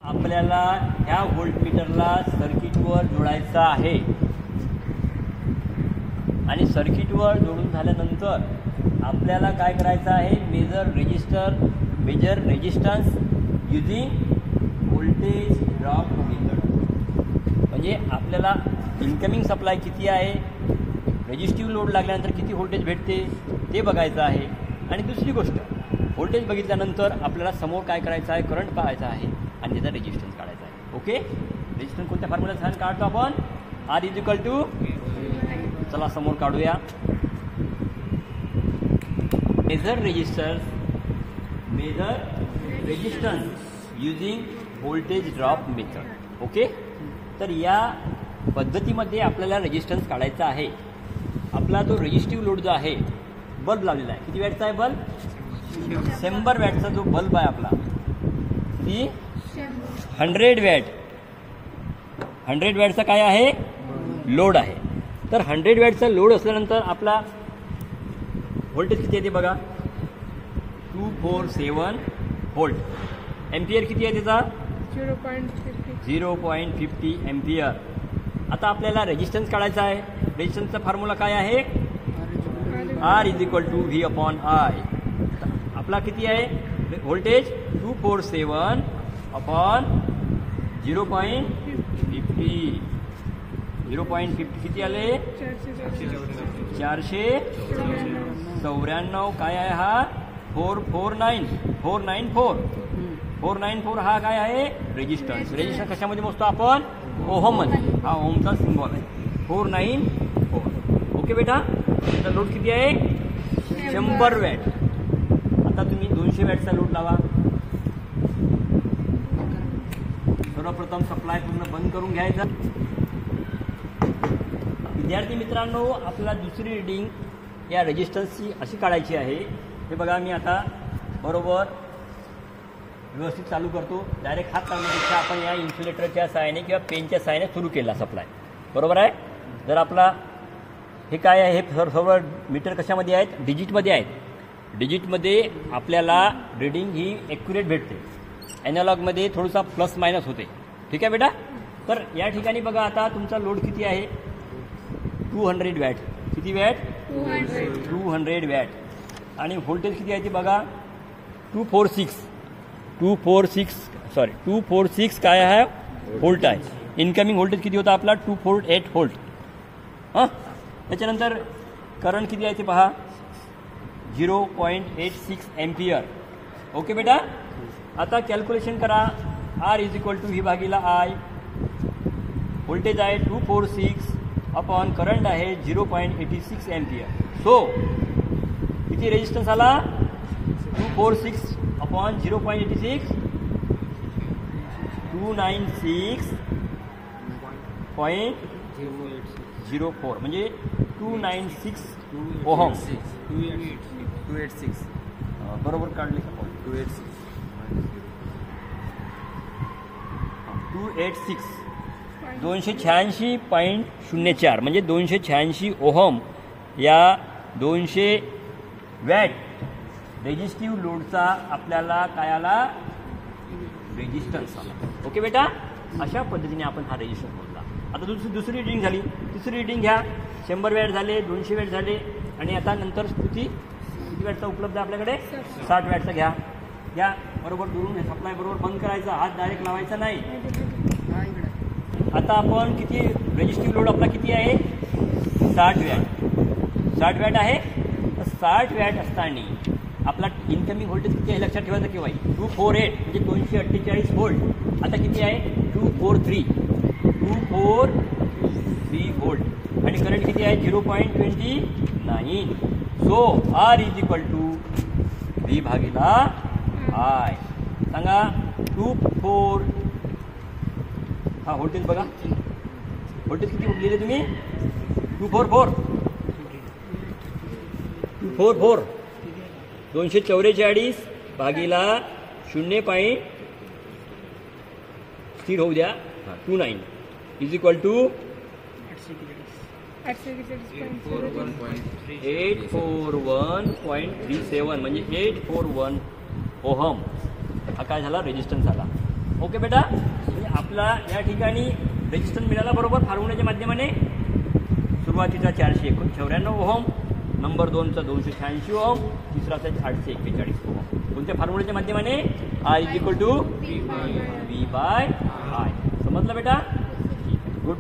आपल्याला ह्या व्होल्टमीटरला सर्किटवर जोडायचा आहे आणि सर्किटवर जोडून झाल्यानंतर आपल्याला काय करायचं आहे, measure resistance using voltage drop method. म्हणजे आपल्याला इन्कमिंग सप्लाय किती आहे, रेजिस्टिव्ह लोड लागल्यानंतर किती व्होल्टेज भेटते ते बघायचं आहे. आणि दुसरी गोष्ट, व्होल्टेज बघितल्यानंतर आपल्याला समोर काय करायचं आहे, करंट पाहायचा आहे आणि त्याचा रेजिस्टन्स काढायचा आहे. ओके, रेजिस्टन्स कोणत्या फॉर्म्युला छान काढतो आपण, R इक्वल टू, चला समोर काढूया, measure resistance using voltage drop method. Okay, तर या पद्धतीमध्ये आपल्याला रेजिस्टन्स काढायचा आहे. आपला तो रेजिस्टिव्ह लोड जो आहे, बल्ब लावलेला आहे, किती वॅटचा आहे बल्ब, 100 वॅटचा जो बल्ब आहे आपला, ती 100 वॅटचा काय आहे, लोड आहे. तर 100 वॅटचा लोड असल्यानंतर आपला व्होल्टेज किती येते बघा, 247 व्होल्ट. एम्पियर किती आहे त्याचा, 0.50 एम्पियर. आता आपल्याला रेजिस्टन्स काढायचा आहे. रेजिस्टन्सचा फॉर्म्युला काय आहे, R इक्वल टू V/I. आपला किती आहे व्होल्टेज, 247 अपॉन 0.50 किती आले, 494. काय आहे हा, 494 हा काय आहे, रेजिस्टन्स. रेजिस्टन्स कशामध्ये मोजतो आपण, ओहम मध्ये. हा ओहमचा सिम्बॉल आहे, 494. ओके बेटा, तर लोड किती आहे, 100 वॅट. आता तुम्ही 200 वॅटचा लोड लावा. सर्वप्रथम सप्लाय पूर्ण बंद करून घ्यायचा. विद्यार्थी मित्रांनो, आपल्याला दुसरी रिडिंग या रेजिस्टन्सची अशी काढायची आहे. हे बघा, मी आता बरोबर व्यवस्थित चालू करतो. डायरेक्ट हात लावण्यापेक्षा आपण या इन्सुलेटरच्या सहाय्याने किंवा पेनच्या सहाय्याने सुरू केला सप्लाय, बरोबर आहे. जर आपला हे काय आहे, हे सर्व मीटर कशामध्ये आहेत, डिजिटमध्ये आहेत. डिजिटमध्ये आपल्याला रिडिंग ही ॲक्युरेट भेटते, ॲनालॉगमध्ये थोडासा प्लस मायनस होते. ठीक आहे बेटा. तर या ठिकाणी बघा, आता तुमचा लोड किती आहे, 200 वॅट. किती वॅट, 200 वॅट. आणि व्होल्टेज किती आहे ते बघा, 246 काय आहे, व्होल्ट आहे. इन्कमिंग व्होल्टेज किती होता आपला, 248 व्होल्ट. हां, त्याच्यानंतर करंट किती आहे ते पहा, 0.86 एम्पियर. ओके बेटा. आता कॅल्क्युलेशन करा, R equal to V/I. Voltage आहे 246 अपॉन करंट आहे 0.86 एम्पियर. सो किती रेजिस्टन्स आला, 246 अपॉन 0.86, 296.04 म्हणजे 296 ओहम. 286 बरोबर काढले का, 286 286.04 म्हणजे 286 ओहम या 200 वॅट रेजिस्टिव्ह लोडचा आपल्याला काय आला, रेजिस्टन्स आला. ओके बेटा, अशा पद्धतीने आपण हा रेजिस्टन्स मोजला. आता दुसरी रिडिंग झाली. तिसरी रिडिंग घ्या. 100 वॅट झाले, 200 वॅट झाले, आणि आता नंतर किती वॅटचा उपलब्ध आहे आपल्याकडे, 60 वॅटचा घ्या. बरोबर दुरून सप्लाय बरोबर बंद करायचा, हात डायरेक्ट लावायचा नाही. आता आपण किती रेजिस्टिव्ह लोड आपला किती आहे, 60 वॅट आहे. तर 60 वॅट असताना आपला इन्कमिंग व्होल्टेज किती आहे लक्षात ठेवायचं केव्हा, 248 म्हणजे 248 व्होल्ट. आता किती आहे, 243 व्होल्ट. आणि करंट किती आहे, 0.29. So R equal to V/I. सांगा, 24. हा व्होल्टेज बघा, व्होल्टेज किती लिहिले तुम्ही, 244 244 भागीला 0. स्थिर होऊ द्या, 29 इज इक्वल टू 841.37 म्हणजे 841 ओहम. हा काय झाला, रेजिस्टन्स झाला. ओके बेटा, म्हणजे आपला या ठिकाणी रेजिस्टन्स मिळाला बरोबर फॉर्म्युल्याच्या माध्यमाने. सुरुवातीचा 494 ओहम, नंबर 2चा 286 ओहम, तिसराचा 841 ओहम. कोणत्या फॉर्म्युल्याच्या माध्यमाने? R = V/I. समजलं बेटा? ठीक आहे, गुड.